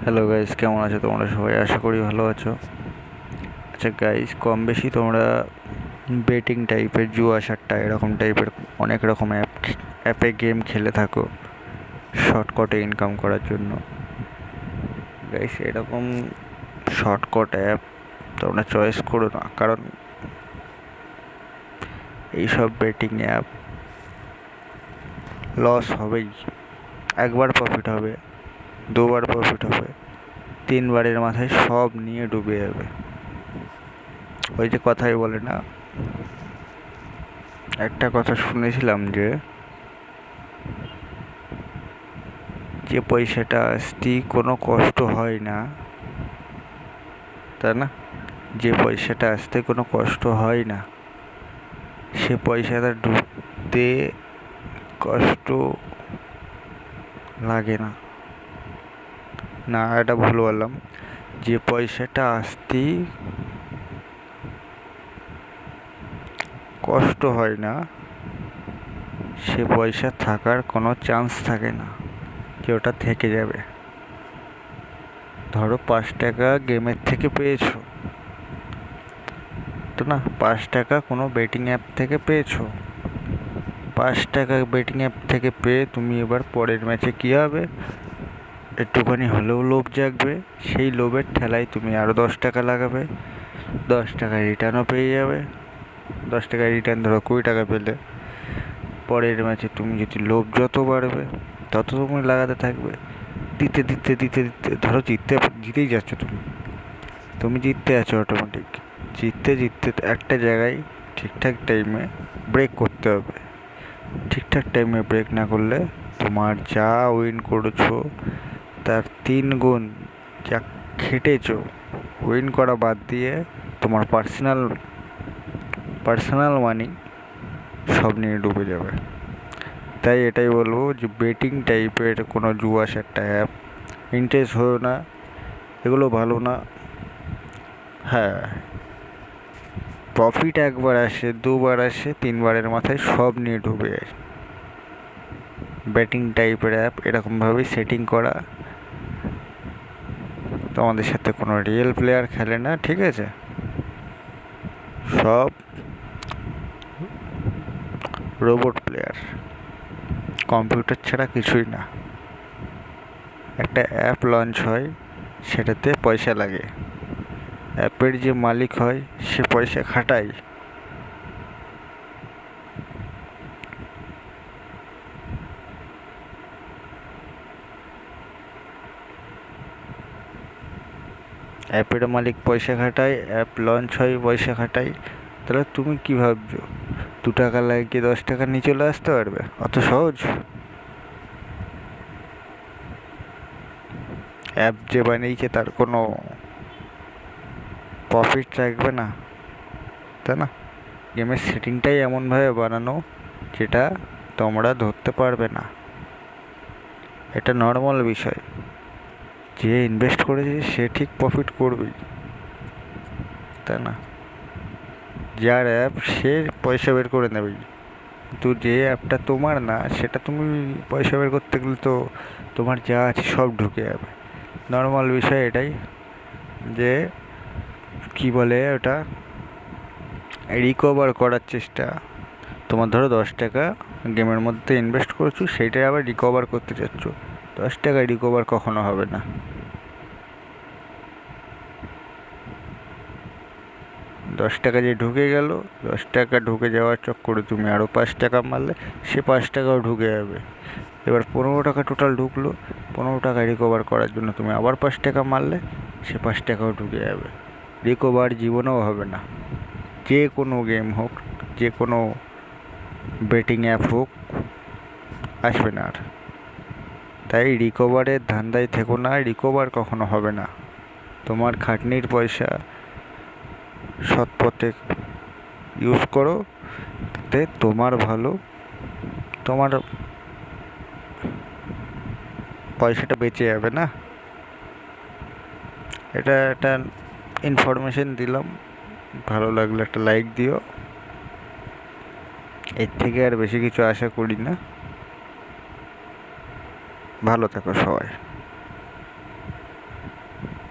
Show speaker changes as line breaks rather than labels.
Hello guys, কেমন আছো তোমরা সবাই? আশা করি ভালো আছো। আচ্ছা গাইস, কম বেশি তোমরা বেটিং টাইপের, জুয়া সাট্টা এরকম টাইপের অনেক রকম অ্যাপে গেম খেলে থাকো শর্টকাটে ইনকাম করার জন্য। গাইস, এরকম শর্টকাট অ্যাপ তোমরা চয়েস করো না, কারণ এইসব বেটিং অ্যাপ লস হবেই। একবার প্রফিট হবে, দুবার প্রফিট হবে, তিনবারের মাথায় সব নিয়ে ডুবে যাবে। ওই যে কথাই বলে না, একটা কথা শুনেছিলাম যে যে পয়সাটা আসতে কোনো কষ্ট হয় না, তাই না? যে পয়সাটা আসতে কোনো কষ্ট হয় না, সে পয়সাটা ঢুকতে কষ্ট লাগে না। না, এটা ভুল বললাম। যে পয়সাটা আসতে কষ্ট হয় না, সে পয়সা থাকার কোনো চান্স থাকে না যে ওটা থেকে যাবে। ধরো 5 টাকা গেমের থেকে পেয়েছো, তো না, 5 টাকা কোনো বেটিং অ্যাপ থেকে পেয়েছো। 5 টাকা বেটিং অ্যাপ থেকে পেয়ে তুমি এবার পরের ম্যাচে কী হবে, একটুখানি হলেও লোভ জাগবে। সেই লোভের ঠেলায় তুমি আরও 10 টাকা লাগাবে, 10 টাকা রিটার্নও পেয়ে যাবে। 10 টাকা রিটার্ন ধরো 20 টাকা পেলে, পরের ম্যাচে তুমি যদি লোভ যত বাড়বে তত তুমি লাগাতে থাকবে। দিতে দিতে দিতে দিতে ধরো জিতেই যাচ্ছ, তুমি জিততে আছো অটোমেটিক। জিততে জিততে একটা জায়গায় ঠিকঠাক টাইমে ব্রেক করতে হবে। ঠিকঠাক টাইমে ব্রেক না করলে তোমার যা উইন করেছো তার 3 গুণ যা খেটেছো, উইন করা বাদ দিয়ে তোমার পার্সোনাল মানি সব নিয়ে ডুবে যাবে। তাই এটাই বলবো যে বেটিং টাইপের কোনো জুয়া সাট্টা অ্যাপ ইন্টারেস্ট হয়েও না, এগুলো ভালো না। হ্যাঁ, প্রফিট একবার আসে, দুবার আসে, তিনবারের মাথায় সব নিয়ে ডুবে যায়। ব্যাটিং টাইপের অ্যাপ এরকমভাবেই সেটিং করা, তোমাদের সাথে কোনো রিয়েল প্লেয়ার খেলে না, ঠিক আছে? সব রোবট প্লেয়ার, কম্পিউটার ছাড়া কিছুই না। একটা অ্যাপ লঞ্চ হয়, সেটাতে পয়সা লাগে। অ্যাপের যে মালিক হয় সে পয়সা খাটায়। অ্যাপের মালিক পয়সা খাটায়, অ্যাপ লঞ্চ হয় পয়সা খাটায়। তাহলে তুমি কি ভাবছো 2 টাকা লাগিয়ে 10 টাকা নিয়ে চলে আসতে পারবে? অত সহজ? অ্যাপ যে বানিয়েছে তার কোনো প্রফিট রাখবে না, তাই না? গেমের সেটিংটাই এমনভাবে বানানো যেটা তোমরা ধরতে পারবে না। এটা নর্মাল বিষয়, যে ইনভেস্ট করেছে সে ঠিক প্রফিট করবেই, তাই না? যার অ্যাপ সে পয়সা বের করে নেবেই, কিন্তু যে অ্যাপটা তোমার না সেটা তুমি পয়সা বের করতে গেলে তো তোমার যা আছে সব ঢুকে যাবে। নর্মাল বিষয় এটাই, যে কি বলে ওটা, রিকভার করার চেষ্টা। তোমার ধরো 10 টাকা গেমের মধ্যে ইনভেস্ট করেছো, সেইটাই আবার রিকভার করতে চাচ্ছ। 10 টাকা রিকভার কখনো হবে না। 10 টাকা যে ঢুকে গেল, 10 টাকা ঢুকে যাওয়ার চক্করে তুমি আরও 5 টাকা মারলে, সে 5 টাকাও ঢুকে যাবে। এবার 15 টাকা টোটাল ঢুকলো, 15 টাকা রিকভার করার জন্য তুমি আবার 5 টাকা মারলে, সে 5 টাকাও ঢুকে যাবে। রিকভার জীবনেও হবে না। যে কোনো গেম হোক, যে কোনো বেটিং অ্যাপ হোক, আসবে না আর। তাই রিকভারের ধান্দায় থেকো না, রিকভার কখনো হবে না। তোমার খাটনির পয়সা সৎ পথে ইউজ করো, তাতে তোমার ভালো, তোমার পয়সাটা বেঁচে যাবে না। এটা একটা ইনফরমেশন দিলাম, ভালো লাগলে একটা লাইক দিও। এর থেকে আর বেশি কিছু আশা করি না। ভালো থাকো সবাই।